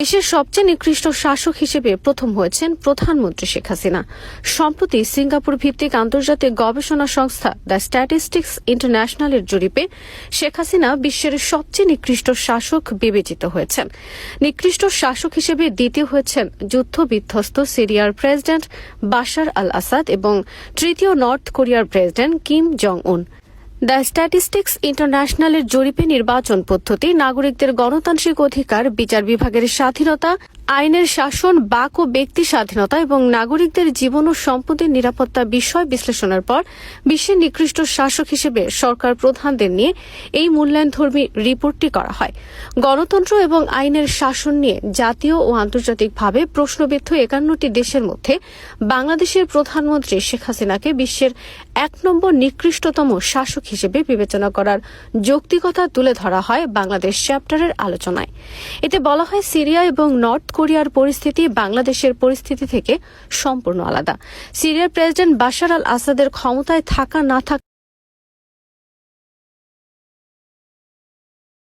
দেশের সবচেয়ে নিকৃষ্ট শাসক হিসেবে প্রথম হয়েছেন প্রধানমন্ত্রী শেখ হাসিনা। সম্প্রতি সিঙ্গাপুর ভিত্তিক আন্তর্জাতিক গবেষণা সংস্থা দ্য স্ট্যাটিস্টিক্স ইন্টারন্যাশনালের জরিপে শেখ হাসিনা বিশ্বের সবচেয়ে নিকৃষ্ট শাসক বিবেচিত হয়েছেন। নিকৃষ্ট শাসক হিসেবে দ্বিতীয় হয়েছেন যুদ্ধ বিধ্বস্ত সিরিয়ার প্রেসিডেন্ট বাশার আল আসাদ এবং তৃতীয় নর্থ কোরিয়ার প্রেসিডেন্ট কিম জং উন। দ্য স্ট্যাটিস্টিক্স ইন্টারন্যাশনালের জরিপে নির্বাচন পদ্ধতি, নাগরিকদের গণতান্ত্রিক অধিকার, বিচার বিভাগের স্বাধীনতা, আইনের শাসন, বাক ও ব্যক্তি স্বাধীনতা এবং নাগরিকদের জীবন ও সম্পদের নিরাপত্তা বিষয় বিশ্লেষণের পর বিশ্বের নিকৃষ্ট শাসক হিসেবে সরকার প্রধানদের নিয়ে এই মূল্যায়নধর্মী রিপোর্টটি করা হয়। গণতন্ত্র এবং আইনের শাসন নিয়ে জাতীয় ও আন্তর্জাতিকভাবে প্রশ্নবিদ্ধ ৫১টি দেশের মধ্যে বাংলাদেশের প্রধানমন্ত্রী শেখ হাসিনাকে বিশ্বের ১ নম্বর নিকৃষ্টতম শাসক হিসেবে বিবেচনা করার যৌক্তিকতা তুলে ধরা হয় বাংলাদেশ চ্যাপ্টারের আলোচনায়। এতে বলা হয়, সিরিয়া এবং নর্থ কোরিয়ার পরিস্থিতি বাংলাদেশের পরিস্থিতি থেকে সম্পূর্ণ আলাদা। সিরিয়ার প্রেসিডেন্ট বাশার আল আসাদের ক্ষমতায় থাকা না থাকা